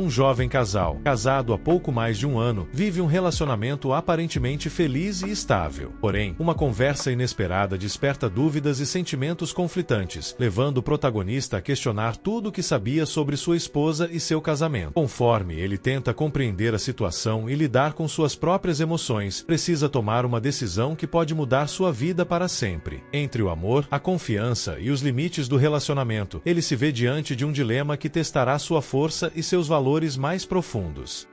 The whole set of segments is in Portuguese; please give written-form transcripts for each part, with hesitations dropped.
Um jovem casal, casado há pouco mais de um ano, vive um relacionamento aparentemente feliz e estável. Porém, uma conversa inesperada desperta dúvidas e sentimentos conflitantes, levando o protagonista a questionar tudo o que sabia sobre sua esposa e seu casamento. Conforme ele tenta compreender a situação e lidar com suas próprias emoções, precisa tomar uma decisão que pode mudar sua vida para sempre. Entre o amor, a confiança e os limites do relacionamento, ele se vê diante de um dilema que testará sua força e seus valores mais profundos.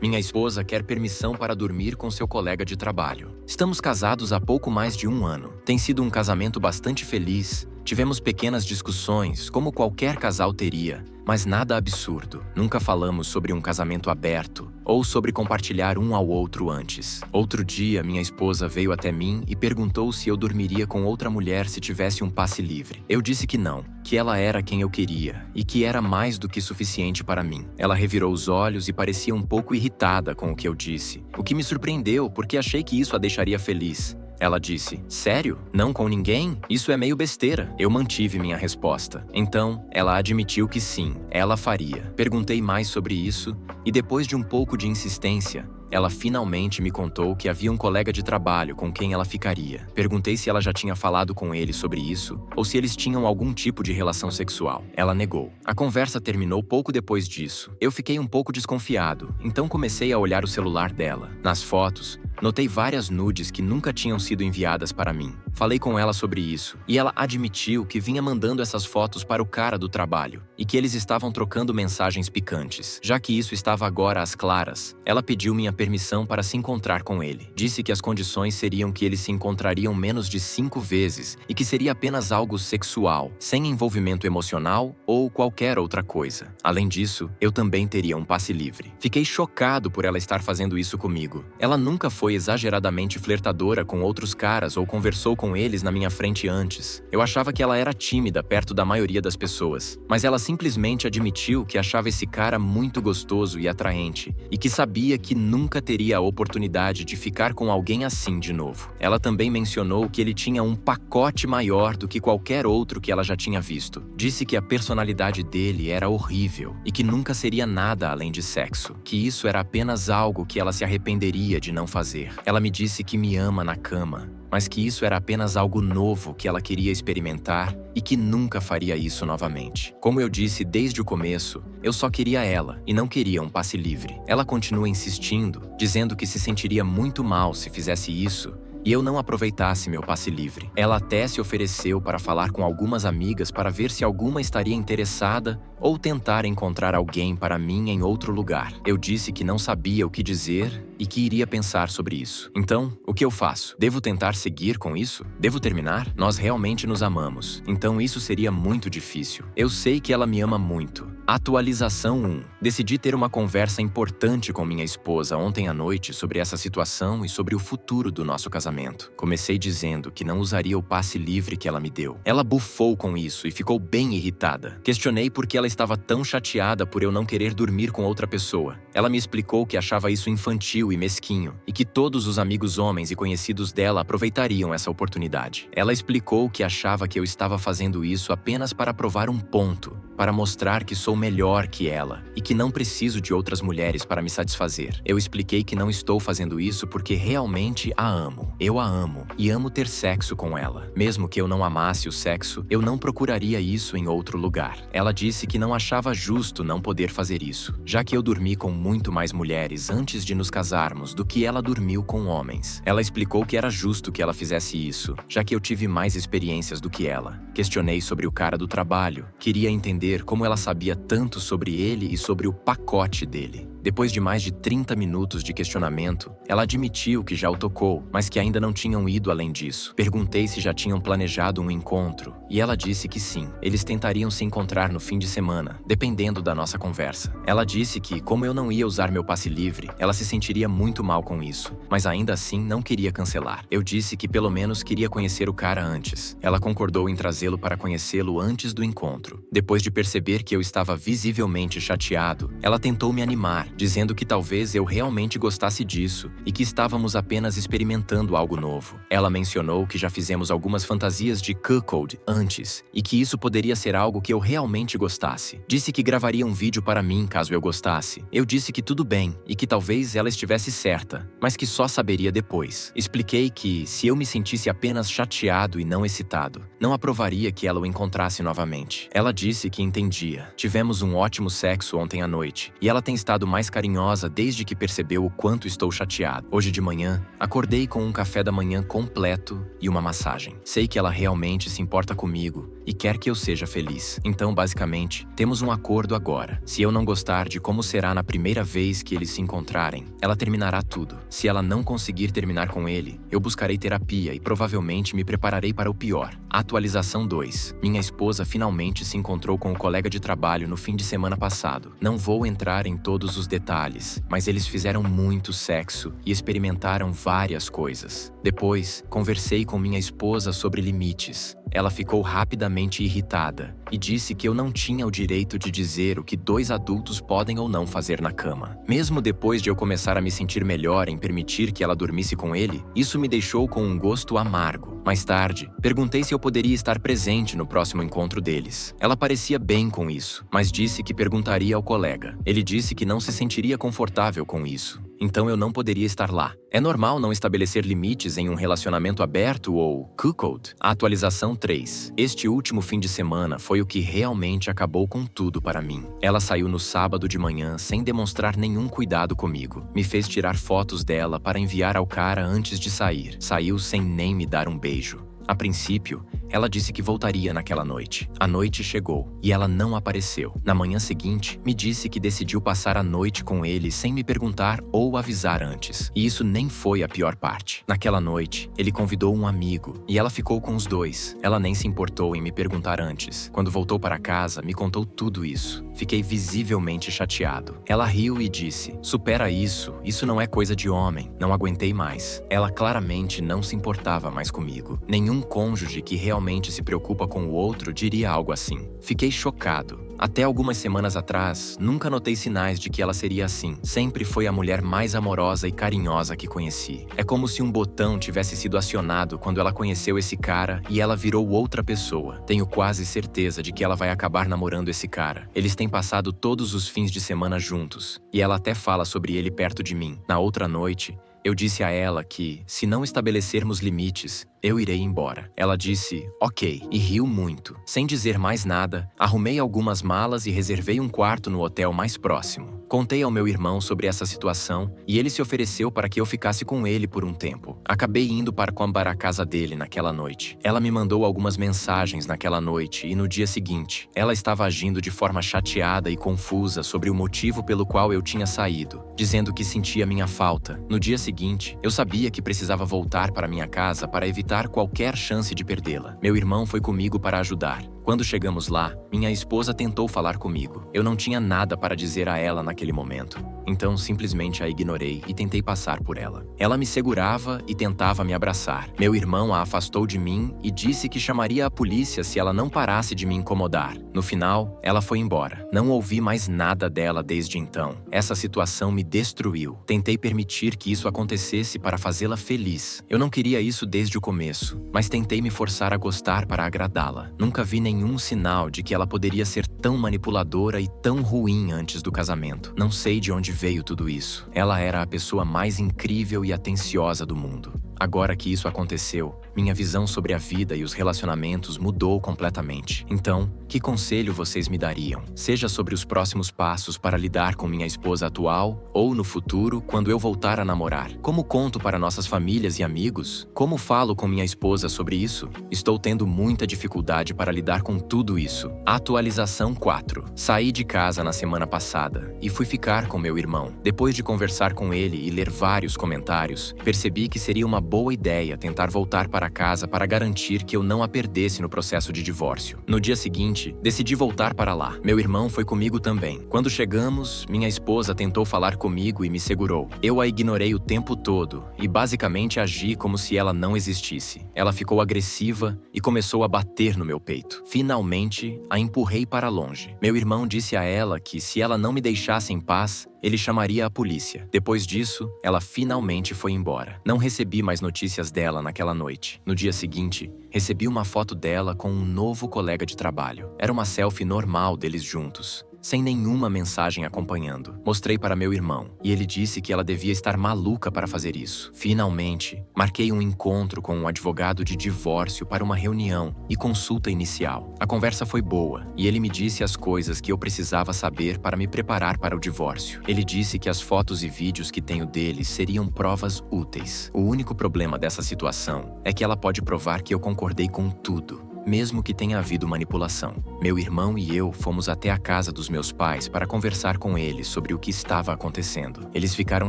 Minha esposa quer permissão para dormir com seu colega de trabalho. Estamos casados há pouco mais de um ano. Tem sido um casamento bastante feliz. Tivemos pequenas discussões, como qualquer casal teria, mas nada absurdo. Nunca falamos sobre um casamento aberto ou sobre compartilhar um ao outro antes. Outro dia, minha esposa veio até mim e perguntou se eu dormiria com outra mulher se tivesse um passe livre. Eu disse que não, que ela era quem eu queria e que era mais do que suficiente para mim. Ela revirou os olhos e parecia um pouco irritada com o que eu disse, o que me surpreendeu porque achei que isso a deixaria feliz. Ela disse, sério? Não com ninguém? Isso é meio besteira. Eu mantive minha resposta. Então, ela admitiu que sim, ela faria. Perguntei mais sobre isso e depois de um pouco de insistência, ela finalmente me contou que havia um colega de trabalho com quem ela ficaria. Perguntei se ela já tinha falado com ele sobre isso ou se eles tinham algum tipo de relação sexual. Ela negou. A conversa terminou pouco depois disso. Eu fiquei um pouco desconfiado, então comecei a olhar o celular dela. Nas fotos, notei várias nudes que nunca tinham sido enviadas para mim. Falei com ela sobre isso, e ela admitiu que vinha mandando essas fotos para o cara do trabalho, e que eles estavam trocando mensagens picantes. Já que isso estava agora às claras, ela pediu minha permissão para se encontrar com ele. Disse que as condições seriam que eles se encontrariam menos de 5 vezes, e que seria apenas algo sexual, sem envolvimento emocional ou qualquer outra coisa. Além disso, eu também teria um passe livre. Fiquei chocado por ela estar fazendo isso comigo. Ela nunca foi exageradamente flertadora com outros caras ou conversou com eles na minha frente antes. Eu achava que ela era tímida perto da maioria das pessoas, mas ela simplesmente admitiu que achava esse cara muito gostoso e atraente e que sabia que nunca teria a oportunidade de ficar com alguém assim de novo. Ela também mencionou que ele tinha um pacote maior do que qualquer outro que ela já tinha visto. Disse que a personalidade dele era horrível e que nunca seria nada além de sexo, que isso era apenas algo que ela se arrependeria de não fazer. Ela me disse que me ama na cama, mas que isso era apenas algo novo que ela queria experimentar e que nunca faria isso novamente. Como eu disse desde o começo, eu só queria ela e não queria um passe livre. Ela continua insistindo, dizendo que se sentiria muito mal se fizesse isso e eu não aproveitasse meu passe livre. Ela até se ofereceu para falar com algumas amigas para ver se alguma estaria interessada ou tentar encontrar alguém para mim em outro lugar. Eu disse que não sabia o que dizer e que iria pensar sobre isso. Então, o que eu faço? Devo tentar seguir com isso? Devo terminar? Nós realmente nos amamos, então isso seria muito difícil. Eu sei que ela me ama muito. Atualização 1. Decidi ter uma conversa importante com minha esposa ontem à noite sobre essa situação e sobre o futuro do nosso casamento. Comecei dizendo que não usaria o passe livre que ela me deu. Ela bufou com isso e ficou bem irritada. Questionei por que ela estava tão chateada por eu não querer dormir com outra pessoa. Ela me explicou que achava isso infantil e mesquinho e que todos os amigos homens e conhecidos dela aproveitariam essa oportunidade. Ela explicou que achava que eu estava fazendo isso apenas para provar um ponto, para mostrar que sou melhor que ela e que não preciso de outras mulheres para me satisfazer. Eu expliquei que não estou fazendo isso porque realmente a amo. Eu a amo e amo ter sexo com ela. Mesmo que eu não amasse o sexo, eu não procuraria isso em outro lugar. Ela disse que não achava justo não poder fazer isso, já que eu dormi com muito mais mulheres antes de nos casarmos do que ela dormiu com homens. Ela explicou que era justo que ela fizesse isso, já que eu tive mais experiências do que ela. Questionei sobre o cara do trabalho. Queria entender como ela sabia tanto sobre ele e sobre o pacote dele. Depois de mais de 30 minutos de questionamento, ela admitiu que já o tocou, mas que ainda não tinham ido além disso. Perguntei se já tinham planejado um encontro, e ela disse que sim. Eles tentariam se encontrar no fim de semana, dependendo da nossa conversa. Ela disse que, como eu não ia usar meu passe livre, ela se sentiria muito mal com isso, mas ainda assim não queria cancelar. Eu disse que pelo menos queria conhecer o cara antes. Ela concordou em trazê-lo para conhecê-lo antes do encontro. Depois de perceber que eu estava visivelmente chateado, ela tentou me animar, dizendo que talvez eu realmente gostasse disso e que estávamos apenas experimentando algo novo. Ela mencionou que já fizemos algumas fantasias de cuckold antes e que isso poderia ser algo que eu realmente gostasse. Disse que gravaria um vídeo para mim caso eu gostasse. Eu disse que tudo bem e que talvez ela estivesse certa, mas que só saberia depois. Expliquei que, se eu me sentisse apenas chateado e não excitado, não aprovaria que ela o encontrasse novamente. Ela disse que entendia. Tivemos um ótimo sexo ontem à noite e ela tem estado mais carinhosa desde que percebeu o quanto estou chateado. Hoje de manhã, acordei com um café da manhã completo e uma massagem. Sei que ela realmente se importa comigo e quer que eu seja feliz. Então, basicamente, temos um acordo agora. Se eu não gostar de como será na primeira vez que eles se encontrarem, ela terminará tudo. Se ela não conseguir terminar com ele, eu buscarei terapia e provavelmente me prepararei para o pior. Atualização 2. Minha esposa finalmente se encontrou com o colega de trabalho no fim de semana passado. Não vou entrar em todos os detalhes, mas eles fizeram muito sexo e experimentaram várias coisas. Depois, conversei com minha esposa sobre limites. Ela ficou rapidamente irritada e disse que eu não tinha o direito de dizer o que dois adultos podem ou não fazer na cama. Mesmo depois de eu começar a me sentir melhor em permitir que ela dormisse com ele, isso me deixou com um gosto amargo. Mais tarde, perguntei se eu poderia estar presente no próximo encontro deles. Ela parecia bem com isso, mas disse que perguntaria ao colega. Ele disse que não se sentiria confortável com isso, então eu não poderia estar lá. É normal não estabelecer limites em um relacionamento aberto ou cuckold? A atualização 3. Este último fim de semana foi o que realmente acabou com tudo para mim. Ela saiu no sábado de manhã sem demonstrar nenhum cuidado comigo. Me fez tirar fotos dela para enviar ao cara antes de sair. Saiu sem nem me dar um beijo. A princípio, ela disse que voltaria naquela noite. A noite chegou e ela não apareceu. Na manhã seguinte, me disse que decidiu passar a noite com ele sem me perguntar ou avisar antes. E isso nem foi a pior parte. Naquela noite, ele convidou um amigo e ela ficou com os dois. Ela nem se importou em me perguntar antes. Quando voltou para casa, me contou tudo isso. Fiquei visivelmente chateado. Ela riu e disse: "Supera isso, isso não é coisa de homem." Não aguentei mais. Ela claramente não se importava mais comigo. Nenhum cônjuge que realmente se preocupa com o outro diria algo assim. Fiquei chocado. Até algumas semanas atrás, nunca notei sinais de que ela seria assim. Sempre foi a mulher mais amorosa e carinhosa que conheci. É como se um botão tivesse sido acionado quando ela conheceu esse cara e ela virou outra pessoa. Tenho quase certeza de que ela vai acabar namorando esse cara. Eles têm passado todos os fins de semana juntos, e ela até fala sobre ele perto de mim. Na outra noite, eu disse a ela que, se não estabelecermos limites, eu irei embora. Ela disse, ok, e riu muito. Sem dizer mais nada, arrumei algumas malas e reservei um quarto no hotel mais próximo. Contei ao meu irmão sobre essa situação e ele se ofereceu para que eu ficasse com ele por um tempo. Acabei indo para a casa dele naquela noite. Ela me mandou algumas mensagens naquela noite e no dia seguinte, ela estava agindo de forma chateada e confusa sobre o motivo pelo qual eu tinha saído, dizendo que sentia minha falta. No dia seguinte, eu sabia que precisava voltar para minha casa para evitar qualquer chance de perdê-la. Meu irmão foi comigo para ajudar. Quando chegamos lá, minha esposa tentou falar comigo. Eu não tinha nada para dizer a ela naquele momento. Então simplesmente a ignorei e tentei passar por ela. Ela me segurava e tentava me abraçar. Meu irmão a afastou de mim e disse que chamaria a polícia se ela não parasse de me incomodar. No final, ela foi embora. Não ouvi mais nada dela desde então. Essa situação me destruiu. Tentei permitir que isso acontecesse para fazê-la feliz. Eu não queria isso desde o começo, mas tentei me forçar a gostar para agradá-la. Nunca vi nenhum sinal de que ela poderia ser tão manipuladora e tão ruim antes do casamento. Não sei de onde veio tudo isso. Ela era a pessoa mais incrível e atenciosa do mundo. Agora que isso aconteceu, minha visão sobre a vida e os relacionamentos mudou completamente. Então, que conselho vocês me dariam? Seja sobre os próximos passos para lidar com minha esposa atual, ou no futuro, quando eu voltar a namorar. Como conto para nossas famílias e amigos? Como falo com minha esposa sobre isso? Estou tendo muita dificuldade para lidar com tudo isso. Atualização 4. Saí de casa na semana passada e fui ficar com meu irmão. Depois de conversar com ele e ler vários comentários, percebi que seria uma boa ideia tentar voltar para casa para garantir que eu não a perdesse no processo de divórcio. No dia seguinte, decidi voltar para lá. Meu irmão foi comigo também. Quando chegamos, minha esposa tentou falar comigo e me segurou. Eu a ignorei o tempo todo e basicamente agi como se ela não existisse. Ela ficou agressiva e começou a bater no meu peito. Finalmente, a empurrei para longe. longe. Meu irmão disse a ela que, se ela não me deixasse em paz, ele chamaria a polícia. Depois disso, ela finalmente foi embora. Não recebi mais notícias dela naquela noite. No dia seguinte, recebi uma foto dela com um novo colega de trabalho. Era uma selfie normal deles juntos, sem nenhuma mensagem acompanhando. Mostrei para meu irmão, e ele disse que ela devia estar maluca para fazer isso. Finalmente, marquei um encontro com um advogado de divórcio para uma reunião e consulta inicial. A conversa foi boa, e ele me disse as coisas que eu precisava saber para me preparar para o divórcio. Ele disse que as fotos e vídeos que tenho dele seriam provas úteis. O único problema dessa situação é que ela pode provar que eu concordei com tudo, mesmo que tenha havido manipulação. Meu irmão e eu fomos até a casa dos meus pais para conversar com eles sobre o que estava acontecendo. Eles ficaram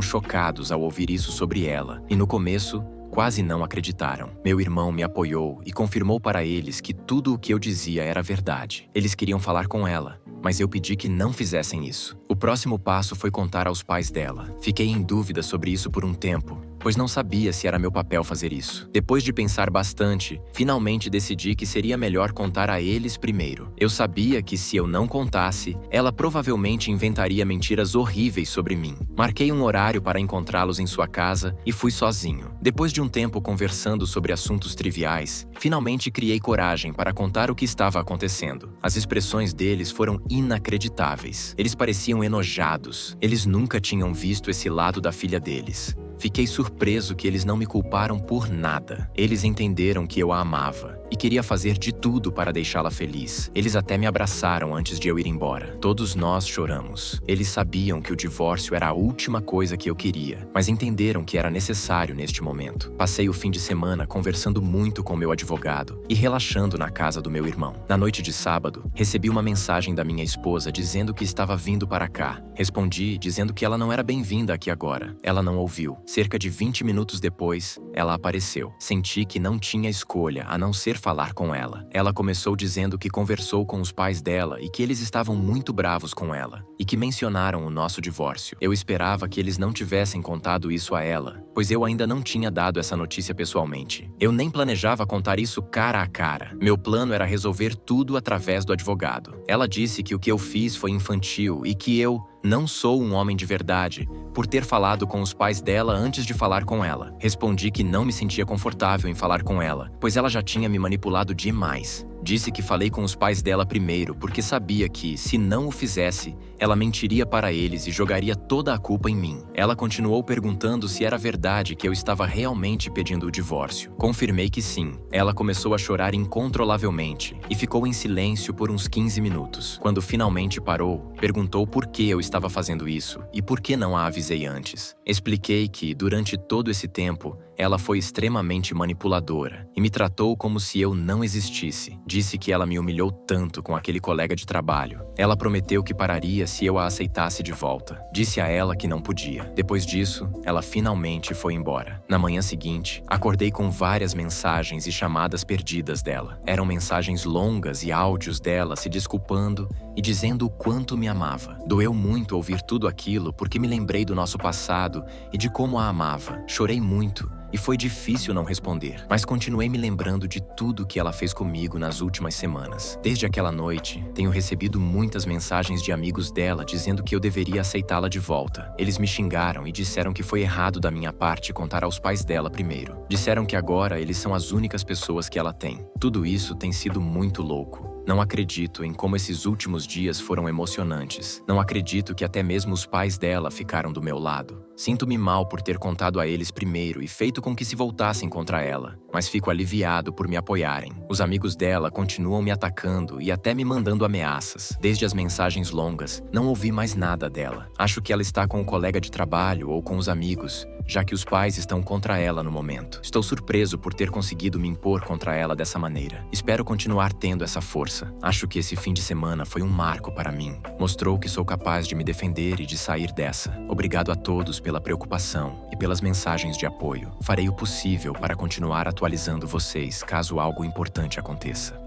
chocados ao ouvir isso sobre ela, e no começo, quase não acreditaram. Meu irmão me apoiou e confirmou para eles que tudo o que eu dizia era verdade. Eles queriam falar com ela, mas eu pedi que não fizessem isso. O próximo passo foi contar aos pais dela. Fiquei em dúvida sobre isso por um tempo, pois não sabia se era meu papel fazer isso. Depois de pensar bastante, finalmente decidi que seria melhor contar a eles primeiro. Eu sabia que, se eu não contasse, ela provavelmente inventaria mentiras horríveis sobre mim. Marquei um horário para encontrá-los em sua casa e fui sozinho. Depois de um tempo conversando sobre assuntos triviais, finalmente criei coragem para contar o que estava acontecendo. As expressões deles foram inacreditáveis. Eles pareciam enojados. Eles nunca tinham visto esse lado da filha deles. Fiquei surpreso que eles não me culparam por nada. Eles entenderam que eu a amava e queria fazer de tudo para deixá-la feliz. Eles até me abraçaram antes de eu ir embora. Todos nós choramos. Eles sabiam que o divórcio era a última coisa que eu queria, mas entenderam que era necessário neste momento. Passei o fim de semana conversando muito com meu advogado e relaxando na casa do meu irmão. Na noite de sábado, recebi uma mensagem da minha esposa dizendo que estava vindo para cá. Respondi dizendo que ela não era bem-vinda aqui agora. Ela não ouviu. Cerca de 20 minutos depois, ela apareceu. Senti que não tinha escolha a não ser falar com ela. Ela começou dizendo que conversou com os pais dela e que eles estavam muito bravos com ela, e que mencionaram o nosso divórcio. Eu esperava que eles não tivessem contado isso a ela, pois eu ainda não tinha dado essa notícia pessoalmente. Eu nem planejava contar isso cara a cara. Meu plano era resolver tudo através do advogado. Ela disse que o que eu fiz foi infantil e que eu não sou um homem de verdade por ter falado com os pais dela antes de falar com ela. Respondi que não me sentia confortável em falar com ela, pois ela já tinha me manipulado demais. Disse que falei com os pais dela primeiro porque sabia que, se não o fizesse, ela mentiria para eles e jogaria toda a culpa em mim. Ela continuou perguntando se era verdade que eu estava realmente pedindo o divórcio. Confirmei que sim. Ela começou a chorar incontrolavelmente e ficou em silêncio por uns 15 minutos. Quando finalmente parou, perguntou por que eu estava fazendo isso e por que não a avisei antes. Expliquei que, durante todo esse tempo, ela foi extremamente manipuladora e me tratou como se eu não existisse. Disse que ela me humilhou tanto com aquele colega de trabalho. Ela prometeu que pararia se eu a aceitasse de volta. Disse a ela que não podia. Depois disso, ela finalmente foi embora. Na manhã seguinte, acordei com várias mensagens e chamadas perdidas dela. Eram mensagens longas e áudios dela se desculpando e dizendo o quanto me amava. Doeu muito ouvir tudo aquilo porque me lembrei do nosso passado e de como a amava. Chorei muito. E foi difícil não responder, mas continuei me lembrando de tudo que ela fez comigo nas últimas semanas. Desde aquela noite, tenho recebido muitas mensagens de amigos dela dizendo que eu deveria aceitá-la de volta. Eles me xingaram e disseram que foi errado da minha parte contar aos pais dela primeiro. Disseram que agora eles são as únicas pessoas que ela tem. Tudo isso tem sido muito louco. Não acredito em como esses últimos dias foram emocionantes. Não acredito que até mesmo os pais dela ficaram do meu lado. Sinto-me mal por ter contado a eles primeiro e feito com que se voltassem contra ela, mas fico aliviado por me apoiarem. Os amigos dela continuam me atacando e até me mandando ameaças. Desde as mensagens longas, não ouvi mais nada dela. Acho que ela está com o colega de trabalho ou com os amigos, já que os pais estão contra ela no momento. Estou surpreso por ter conseguido me impor contra ela dessa maneira. Espero continuar tendo essa força. Acho que esse fim de semana foi um marco para mim. Mostrou que sou capaz de me defender e de sair dessa. Obrigado a todos pela preocupação e pelas mensagens de apoio. Farei o possível para continuar atualizando vocês caso algo importante aconteça.